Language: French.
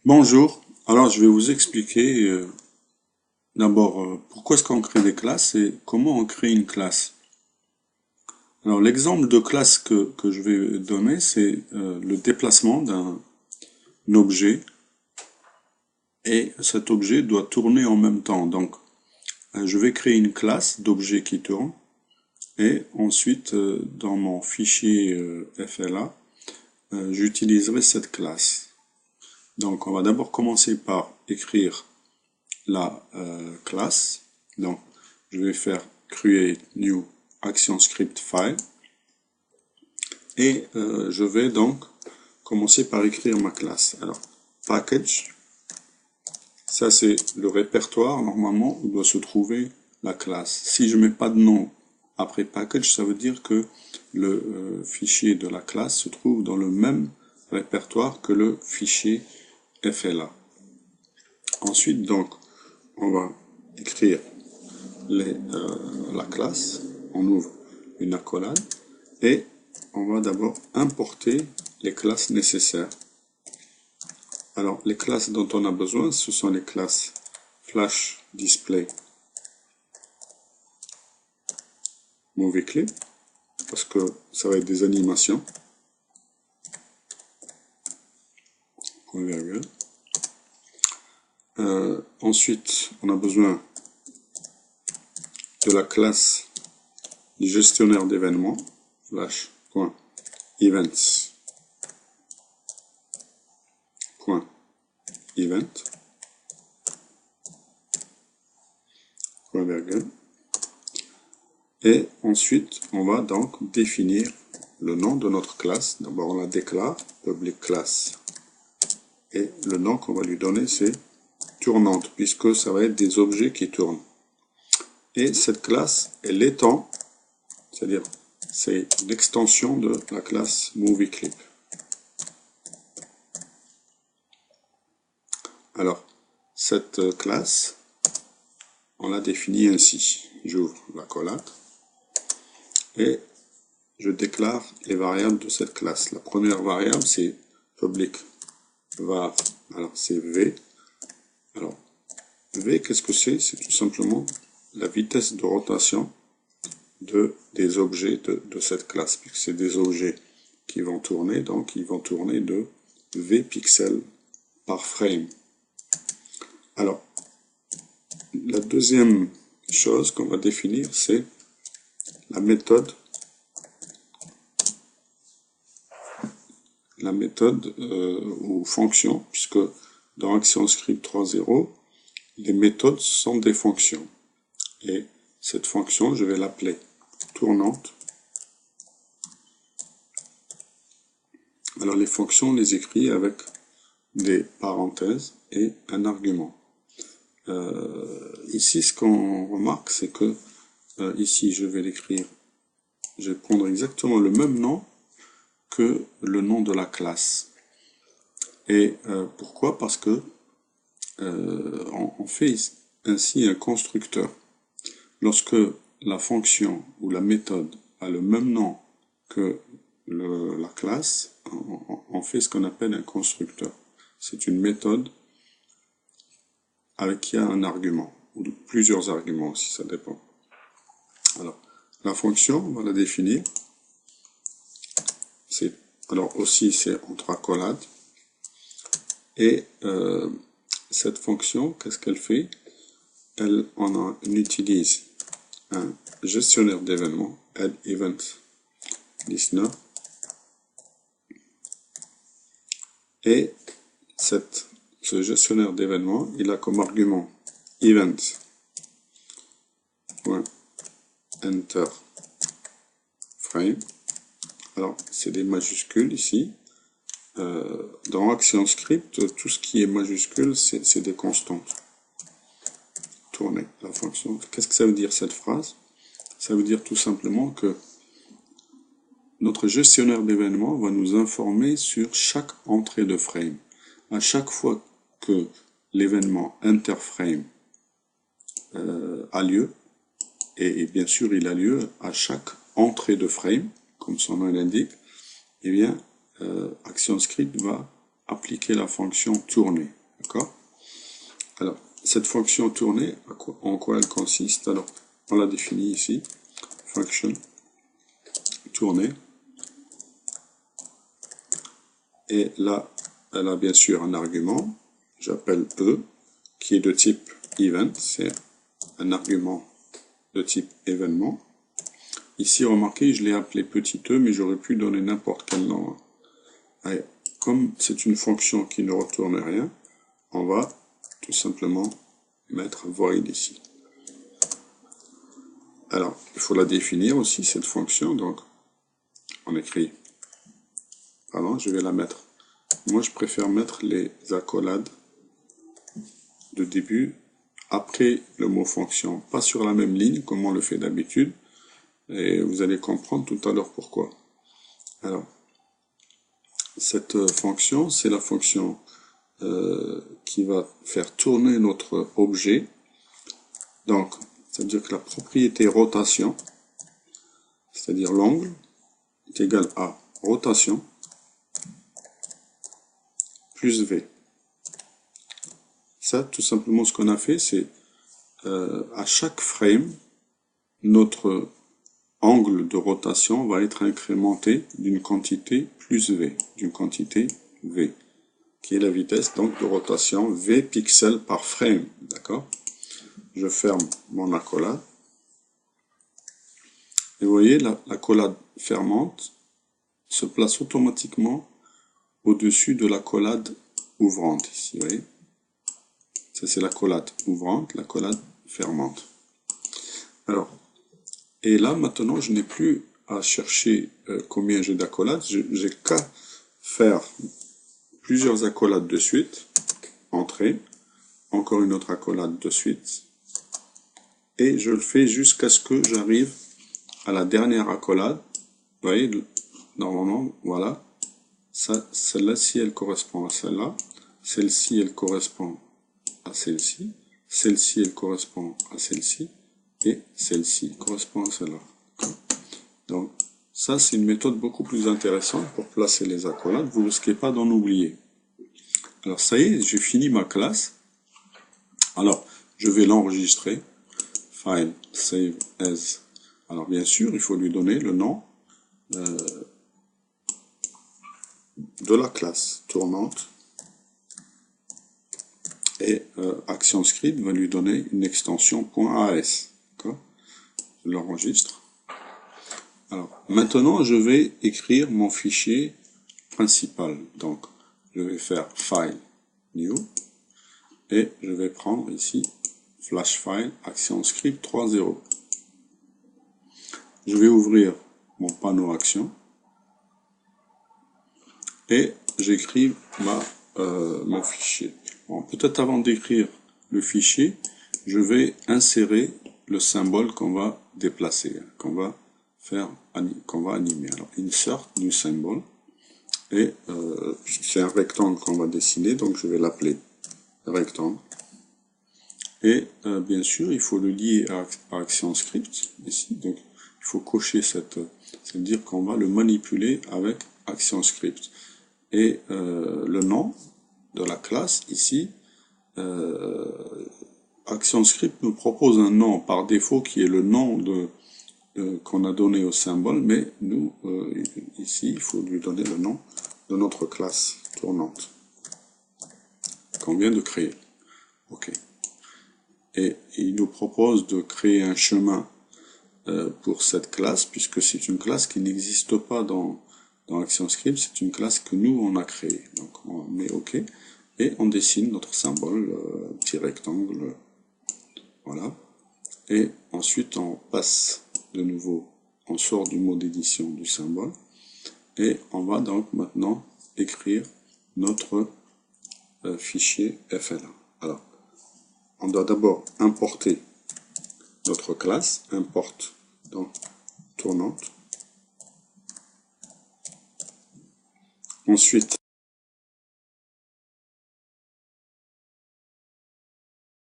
Bonjour, alors je vais vous expliquer d'abord pourquoi est-ce qu'on crée des classes et comment on crée une classe. Alors l'exemple de classe que je vais donner, c'est le déplacement d'un objet et cet objet doit tourner en même temps. Donc je vais créer une classe d'objet qui tourne et ensuite dans mon fichier FLA, j'utiliserai cette classe. Donc on va d'abord commencer par écrire la classe. Donc, je vais faire create new action script file et je vais donc commencer par écrire ma classe. Alors, package, ça c'est le répertoire normalement où doit se trouver la classe. Si je mets pas de nom après package, ça veut dire que le fichier de la classe se trouve dans le même répertoire que le fichier FLA. Ensuite, donc, on va écrire la classe, on ouvre une accolade et on va d'abord importer les classes nécessaires. Alors, les classes dont on a besoin, ce sont les classes Flash Display Movie Clip, parce que ça va être des animations. Ensuite, on a besoin de la classe du gestionnaire d'événements, flash.events.event, et ensuite, on va donc définir le nom de notre classe. D'abord, on la déclare, public class. Et le nom qu'on va lui donner, c'est tournante, puisque ça va être des objets qui tournent. Et cette classe, elle étend, c'est-à-dire, c'est l'extension de la classe MovieClip. Alors, cette classe, on la définit ainsi. J'ouvre l'accolade et je déclare les variables de cette classe. La première variable, c'est public var, alors c'est v. Alors, v, qu'est-ce que c'est? C'est tout simplement la vitesse de rotation des objets de cette classe, puisque c'est des objets qui vont tourner, donc ils vont tourner de v pixels par frame. Alors, la deuxième chose qu'on va définir, c'est la méthode ou fonction, puisque dans ActionScript 3.0, les méthodes sont des fonctions. Et cette fonction, je vais l'appeler tournante. Alors les fonctions, on les écrit avec des parenthèses et un argument. Ici, ce qu'on remarque, c'est que ici, je vais l'écrire, je vais prendre exactement le même nom que le nom de la classe. Et pourquoi? Parce que on fait ainsi un constructeur. Lorsque la fonction ou la méthode a le même nom que la classe, on fait ce qu'on appelle un constructeur. C'est une méthode avec qui a un argument, ou plusieurs arguments si ça dépend. Alors, la fonction, on va la définir. Alors aussi, c'est entre accolades. Et cette fonction, qu'est-ce qu'elle fait? On utilise un gestionnaire d'événements, add event listener, et ce gestionnaire d'événements, il a comme argument event.enter frame. Alors, c'est des majuscules ici. Dans ActionScript, tout ce qui est majuscule, c'est des constantes. Tourner la fonction. Qu'est-ce que ça veut dire cette phrase? Ça veut dire tout simplement que notre gestionnaire d'événements va nous informer sur chaque entrée de frame. À chaque fois que l'événement interframe a lieu, et bien sûr il a lieu à chaque entrée de frame, comme son nom l'indique, eh bien ActionScript va appliquer la fonction tourner. D'accord? Alors, cette fonction tourner, en quoi elle consiste? Alors, on la définit ici. Function tourner. Et là, elle a bien sûr un argument, j'appelle E, qui est de type event, c'est un argument de type événement. Ici, remarquez, je l'ai appelé petit e, mais j'aurais pu donner n'importe quel nom. Allez, comme c'est une fonction qui ne retourne rien, on va tout simplement mettre void ici. Alors, il faut la définir aussi, cette fonction, donc on écrit, pardon, je vais la mettre. Moi, je préfère mettre les accolades de début après le mot fonction, pas sur la même ligne comme on le fait d'habitude, et vous allez comprendre tout à l'heure pourquoi. Alors, cette fonction, c'est la fonction qui va faire tourner notre objet. Donc, ça veut dire que la propriété rotation, c'est-à-dire l'angle, est égal à rotation plus V. Ça, tout simplement, ce qu'on a fait, c'est à chaque frame, notre angle de rotation va être incrémenté d'une quantité plus V, d'une quantité V, qui est la vitesse donc de rotation V pixels par frame. D'accord? Je ferme mon accolade. Et vous voyez, l'accolade fermante se place automatiquement au-dessus de l'accolade ouvrante. Ici, vous voyez? Ça, c'est l'accolade ouvrante, l'accolade fermante. Alors, et là, maintenant, je n'ai plus à chercher combien j'ai d'accolades. J'ai qu'à faire plusieurs accolades de suite. Entrée. Encore une autre accolade de suite. Et je le fais jusqu'à ce que j'arrive à la dernière accolade. Vous voyez, normalement, voilà. Celle-là, si elle correspond à celle-là. Celle-ci, elle correspond à celle-ci. Celle-ci, elle correspond à celle-ci. Et celle-ci correspond à celle-là. Donc, ça, c'est une méthode beaucoup plus intéressante pour placer les accolades. Vous ne risquez pas d'en oublier. Alors, ça y est, j'ai fini ma classe. Alors, je vais l'enregistrer. File, save as. Alors, bien sûr, il faut lui donner le nom de la classe tournante. Et ActionScript va lui donner une extension .as. Je l'enregistre. Alors, maintenant, je vais écrire mon fichier principal. Donc, je vais faire File, New, et je vais prendre ici Flash File, ActionScript 3.0. Je vais ouvrir mon panneau Action, et j'écris mon fichier. Bon, peut-être avant d'écrire le fichier, je vais insérer le symbole qu'on va déplacer, qu'on va animer. Alors, insert new symbol, et c'est un rectangle qu'on va dessiner, donc je vais l'appeler rectangle. Et bien sûr, il faut le lier à ActionScript ici, donc il faut cocher ça veut dire qu'on va le manipuler avec ActionScript. Et le nom de la classe ici, ActionScript nous propose un nom par défaut qui est le nom qu'on a donné au symbole, mais nous, ici, il faut lui donner le nom de notre classe tournante qu'on vient de créer. OK. Et il nous propose de créer un chemin pour cette classe, puisque c'est une classe qui n'existe pas dans ActionScript, c'est une classe que nous, on a créée. Donc, on met OK, et on dessine notre symbole, petit rectangle, voilà. Et ensuite, on passe de nouveau, on sort du mode édition du symbole, et on va donc maintenant écrire notre fichier FL1. Alors, on doit d'abord importer notre classe, importe donc tournante. Ensuite,